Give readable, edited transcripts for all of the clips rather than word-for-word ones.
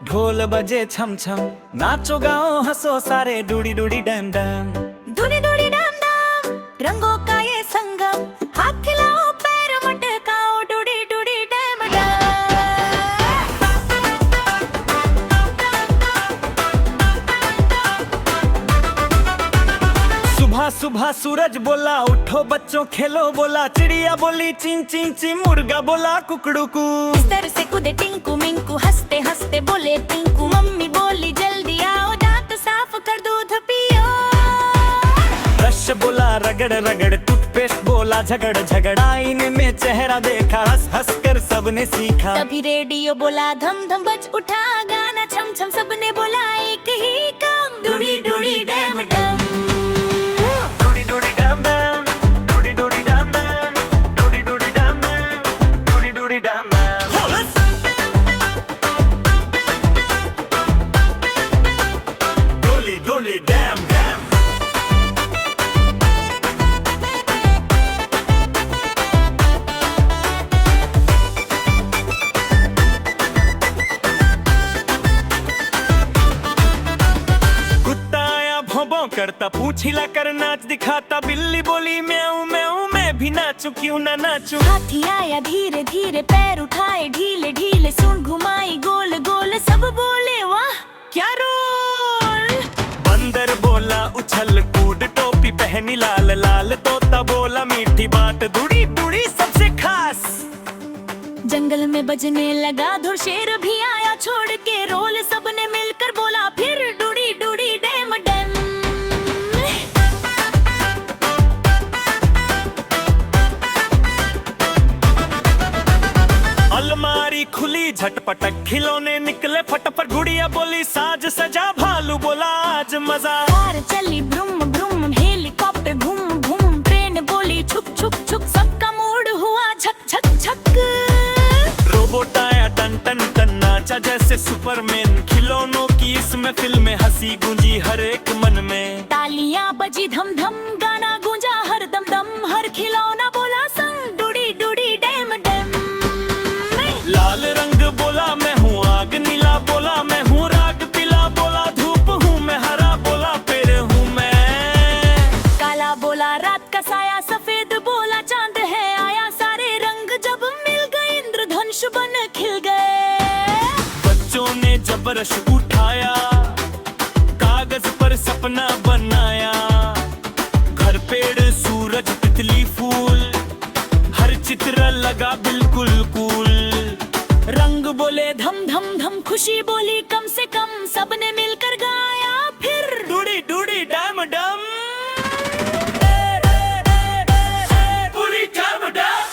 ढोल बजे छम छम, नाचो गाओ हंसो सारे, डूडी डूडी डैम डैम। धूनी धूनी डाम डाम, रंगों का ये संगम, हाथ खिलाओ पैर मटकाओ, डूडी डूडी डैम डैम। सुबह सुबह सूरज बोला उठो बच्चों खेलो, बोला चिड़िया बोली चिं चिं चिं, मुर्गा बोला कुकड़ुकू। इस तरह से कूदे टिंकू मिंकू, हंसते हंसते बोले टिंकू, मम्मी बोली जल्दी आओ, दांत साफ कर दूध पियो। ब्रश बोला रगड़ रगड़, टूथपेस्ट बोला झगड़ झगड़, आईने में चेहरा देखा, हंस हंस कर सबने सीखा। तभी रेडियो बोला धम धम बज उठा, गाना छम छम सबने बोला एक ही काम, डूडी डूडी डैम डैम। डूडी डूडी डैम डैम, डूडी डूडी डैम डैम, डूडी डूडी डैम डैम, डूडी डूडी डैम डैम। डोली डोली डैम डैम। कुत्ता आया भौं करता, पूंछ हिला कर नाच दिखाता, बिल्ली बोली म्याऊं म्याऊं, मैं भी नाचूं क्यों ना नाचूं। हाथी आया धीरे धीरे, पैर उठाए ढीले ढीले, सूंड घुमाई गोल गोल, सब बोले वाह क्या रोल। बंदर बोला उछल कूद, टोपी पहनी लाल लाल, तोता बोला मीठी बात, दुड़ी दुड़ी सबसे खास। जंगल में बजने लगा धुर, शेर भी आया छोड़ के रोल, सबने मिलकर बोला फिर डूडी डूडी डैम डैम। अलमारी खुली झटपटक, खिलौने निकले फटाफट, गुड़िया बोली साज सजा, भालू बोला आज मजा। कार चली ब्रुम ब्रुम, हेलीकॉप्टर घूम घूम, ट्रेन बोली छुक छुक छुक, सबका मूड हुआ झक झक झक। रोबोट आया टन टन टन, नाचा जैसे सुपरमैन, खिलौनों की इसमें फिल्म, हंसी गूंजी हर एक मन में। तालियां बजी धम धम, गाना गूंजा हर दम दम, हर खिलौना बोला संग, डूडी डूडी डैम डैम। लाल रंग बोला मैं हूँ आग, नीला बोला मैं हूँ राग, पीला बोला धूप हूँ मैं, हरा बोला पेड़ हूँ मैं। काला बोला रात का साया, सफेद बोला चांद है आया, सारे रंग जब मिल गए इंद्रधनुष बन खिल गए। बच्चों ने जब रश उठाया, कागज पर सपना बनाया, घर पेड़ सूरज तितली फूल, हर चित्र लगा बिल्कुल कूल। रंग बोले धम धम धम, खुशी बोली कम से कम, सबने मिलकर गाया फिर डूडी डूडी डैम डैम। डूडी डैम डैम।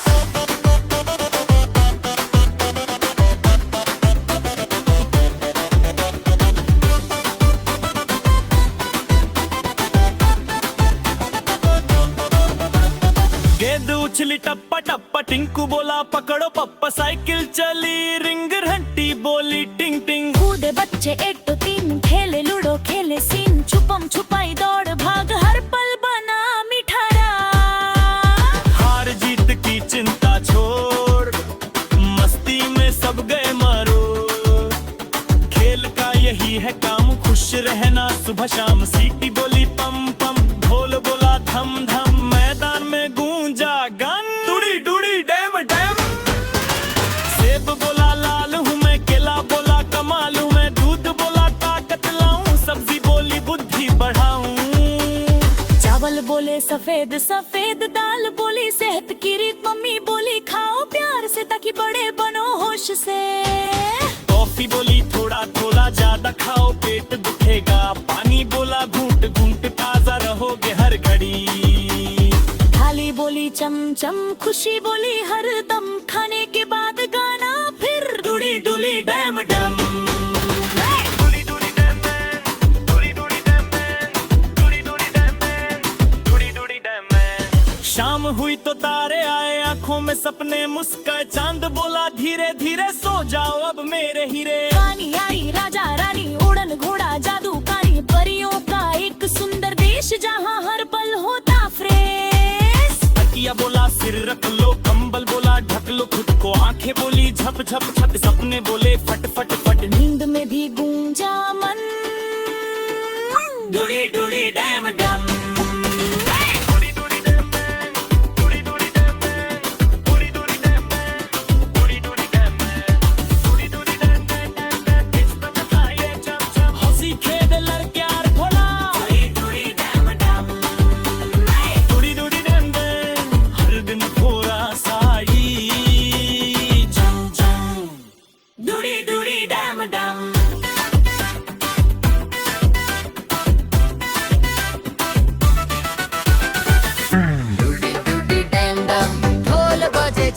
गेंद उछली टप्पा टप्पा, टिंकू बोला पकड़ो पप्पा, साइकिल चली रिंग घंटी बोली टिंग टिंग। कूदे बच्चे एक दो तीन, खेले लूडो खेले सीन, छुपम छुपाई दौड़ भाग, हर पल बना मीठा रात। हार जीत की चिंता छोड़, मस्ती में सब गए मारो, खेल का यही है काम, खुश रहना सुबह शाम। सीटी बोली पम पम, ढोल बोला धम धम, मैदान में गूंजा गान, डूडी डूडी डैम डैम। सेब बोला लाल हूँ मैं, केला बोला कमाल हूँ मैं, दूध बोला ताकत लाऊं, सब्जी बोली बुद्धि बढ़ाऊं। चावल बोले सफेद सफेद, दाल बोली सेहत की रीत, मम्मी बोली खाओ प्यार से ताकि बड़े बनो होश से। कॉफी बोली थोड़ा थोड़ा ज्यादा खाओ, पेट दुखेगा, पानी बोला घूंट घूंट, ताजा रहोगे हर घड़ी। थाली बोली चम चम, खुशी बोली हर दम, खाने के बाद गाना फिर डूडी डूडी डैम डैम। शाम हुई तो तारे आए, आंखों में सपने मुस्काए, चांद बोला धीरे धीरे सो जाओ अब मेरे हीरे। रानी आई राजा रानी, उड़न घोड़ा जादू कारी, परियों का एक सुंदर देश, जहाँ हर पल होता फ्रेश। तकिया बोला सिर रख लो, कंबल बोला ढक लो खुद को, आंखें बोली झप झप झप, सपने बोले फट फट फट। नींद में भी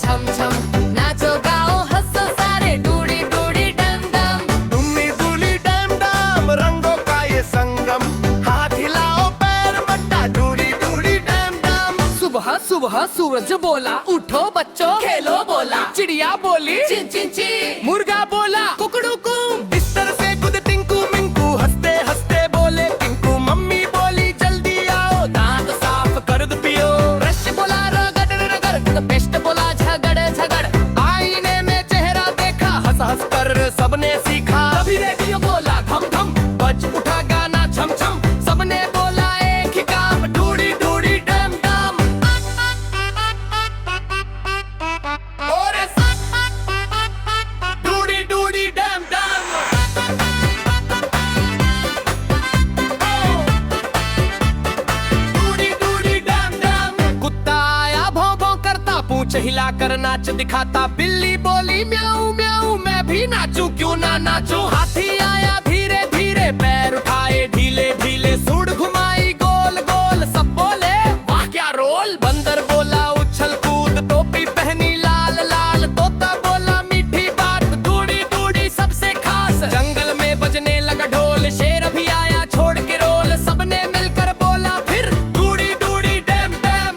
छम छम, नाचो गाओ हंसो सारे, डूडी डूडी डम डम। तुम्ही डुली डैम डैम, रंगों का ये संगम, हाथ हिलाओ पैर मट्टा, डूली डूली डैम डैम। सुबह सुबह सूरज बोला, उठो बच्चों खेलो बोला, चिड़िया बोली चिन चिन ची, मुर्गा बोला कुकड़ू कू। बिस्तर से कूद टिंकू मिंकू, हंसते हंसते बोले टिंकू, मम्मी बोली जल्दी आओ, दांत साफ कर दो पियो। ब्रश बोला रगड़ रगड़, पेस्ट बोला झगड़ झगड़, आईने में चेहरा देखा, हंस हंस कर सबने सीखा। तभी रेडियो बोला धम धम, बज उठा गाना छम छम, सबने बोला एक ही काम, डूडी डूडी डैम डैम। और डूडी डूडी डैम डैम। डूडी डूडी डैम डैम। कुत्ता आया भौं भौं करता, पूंछ हिला कर नाच दिखाता, बिल्ली बोली म्याऊं म्याऊं, मैं भी नाचूं क्यों ना नाचूं। हाथी आया धीरे धीरे, पैर उठाए ढीले ढीले, सूंड घुमाई गोल गोल, सब बोले वाह क्या रोल। बंदर बोला उछल कूद, टोपी पहनी लाल लाल, तोता बोला मीठी बात, डूडी डूडी सबसे खास। जंगल में बजने लगा ढोल, शेर भी आया छोड़ के रोल, सबने मिलकर बोला फिर डूडी डूडी डैम डैम।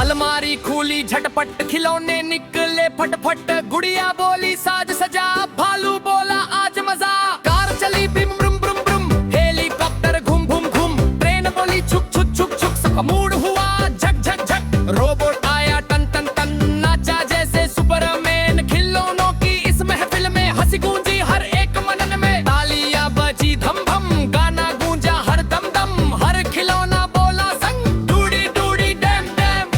अलमारी खुली झटपट, खिलौने निकले फटफट, गुड़िया बोली साज सजा, भालू बोला आज मजा। कार चली बिम ब्रुम ब्रुम ब्रुम, हेलीकॉप्टर घूम घूम घूम, ट्रेन बोली छुक छुक छुक छुक, सबका मूड हुआ झक झक झक। रोबोट आया टन टन टन, नाचा जैसे सुपरमैन, खिलौनों की इस महफिल में हंसी गूंजी हर एक मनन में। तालियां बजी धम धम, गाना गूंजा हर दम दम, हर खिलौना बोला संग, डूडी डूडी डैम डैम।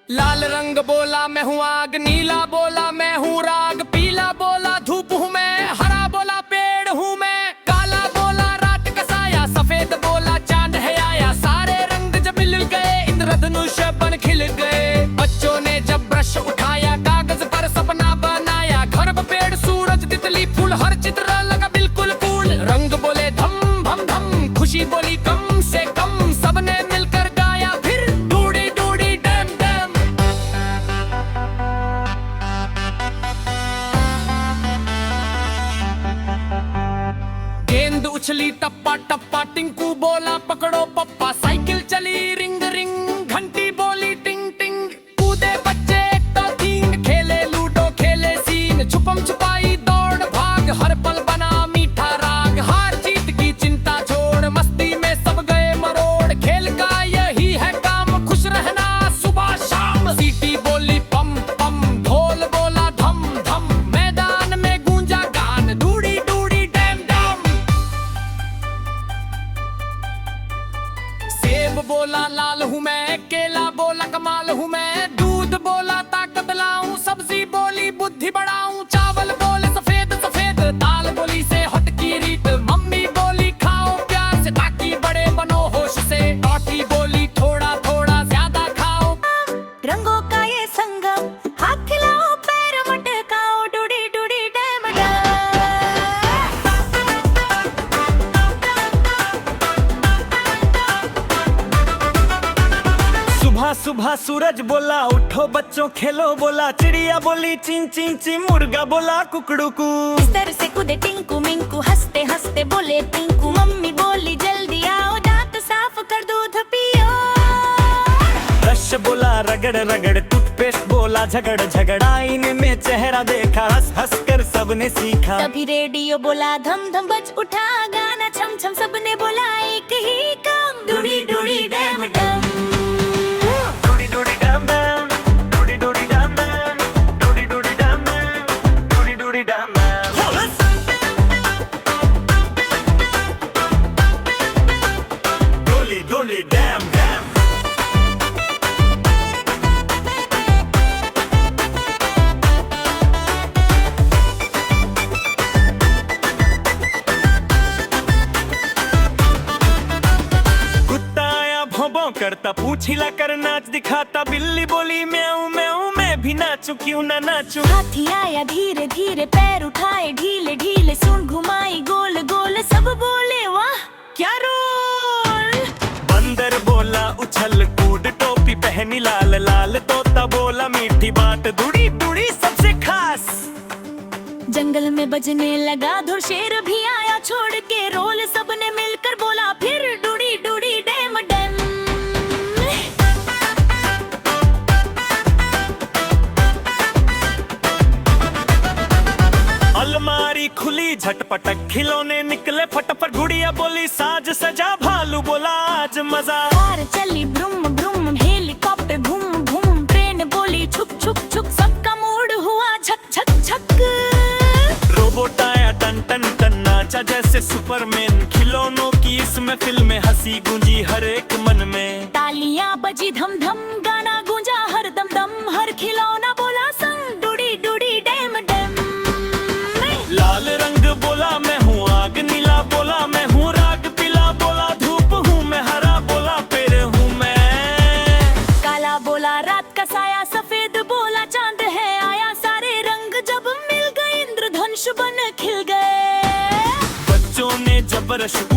लाल रंग बोला मैं हूँ आग, नीला बोला मैं हूँ राग, पीला बोला धूप हूँ मैं, हरा बोला पेड़ हूँ मैं, काला बोला रात का साया, सफेद बोला चांद है आया। सारे रंग जब मिल गए, इंद्रधनुष बन खिल गए। बच्चों ने जब ब्रश उठाया, कागज पर सपना बनाया, घर पेड़ सूरज तितली फूल, हर चित्र लगा बिल्कुल कूल। रंग बोले धम धम धम, खुशी बोली कम से कम, सबने मिलकर गाया फिर डूडी डूडी डैम डैम। गेंद उछली टप्पा टप्पा, टिंकू बोला पकड़ो पप्पा, साइकिल चली रिंग रिंग, घंटी बोली टिंग टिंग, कूदे बच्चे एक तो तीन, खेले लूडो खेले सीन, छुपम छुपाई दौड़ भाग, हर पल बना मीठा राग। हार जीत की चिंता छोड़, मस्ती में सब गए मरोड़, खेल का यही है काम, खुश रहना सुबह शाम। सीटी बोली पम पम, ढोल बोला धम धम, मैदान में गूंजा गान, डूडी डूडी डैम डैम। सेब बोला लाल हूँ मैं, केला बोला कमाल हूँ मैं, दूध बोला ताकत लाऊं, सब्जी बोली बुद्धि बढ़ाऊं, चावल बोले सफेद सफेद, दाल बोली सेहत की रीत, मम्मी बोली खाओ प्यार से ताकि बड़े बनो होश से, टॉटी बोली थोड़ा थोड़ा ज्यादा खाओ। रंगों का ये संगम, हाथ खिलाओ पैर मटकाओ, डूडी डूडी डैम डैम। सुबह सुबह सूरज बोला उठो बच्चों खेलो बोला, चिड़िया बोली चिं चिं चिं, मुर्गा बोला कुकड़ू कू। बिस्तर से कूदे टिंकू मिंकू, हंसते हंसते बोले टिंकू, मम्मी बोली जल्दी आओ, दांत साफ कर दूध पियो। ब्रश बोला रगड़ रगड़, टूथपेस्ट बोला झगड़ झगड़, आईने में चेहरा देखा, हंस हंस कर सबने सीखा। तभी रेडियो बोला धम धम, बज उठा गाना छम छम, सबने बोला एक ही काम, डूडी डूडी डैम डैम। डूडी डूडी डैम डैम, डूडी डूडी डैम डैम, डूडी डूडी डैम डैम, डूडी डूडी डैम डैम। डोली डोली डैम डैम। करता, पूछ हिला कर नाच दिखाता, बिल्ली बोली म्याऊं म्याऊं, मैं भी नाचूं क्यों ना नाचूं। हाथी आया धीरे धीरे पैर उठाए ढीले ढीले सूंड घुमाई गोल गोल सब बोले वाह क्या रोल। बंदर बोला उछल कूद टोपी पहनी लाल लाल, तोता बोला मीठी बात दुड़ी दुड़ी सबसे खास। जंगल में बजने लगा धुर, शेर भी आया छोड़ के रोल, सबने मिलकर बोला फिर डुडी डुडी डेम डेम। अलमारी खुली झटपटक खिलौने निकले फटाफट, गुड़िया बोली साज सजा, भालू बोला आज मजा। कार चली ब्रुम ब्रुम हेलीकॉप्टर घूम घूम, ट्रेन बोली छुक छुक छुक, सबका मूड हुआ झक झक झक। रोबोट आया टन टन टन, नाचा जैसे सुपरमैन, खिलौनों की इसमें फिल्म हंसी गूंजी हर एक मन में। तालियां बजी धम धम, गाना गूंजा हर दम दम, हर खिलौना बोला संग डुडी डुडी डेम डेम। लाल रंग बोला मैं हूँ आग, नीला बोला मैं हूँ राग, पीला बोला धूप हूँ मैं, हरा बोला पेड़ हूँ मैं। काला बोला रात का साया, सफेद बोला चांद है आया, सारे रंग जब मिल गए इंद्रधनुष बन खिल गए। बच्चों ने जबरदस्त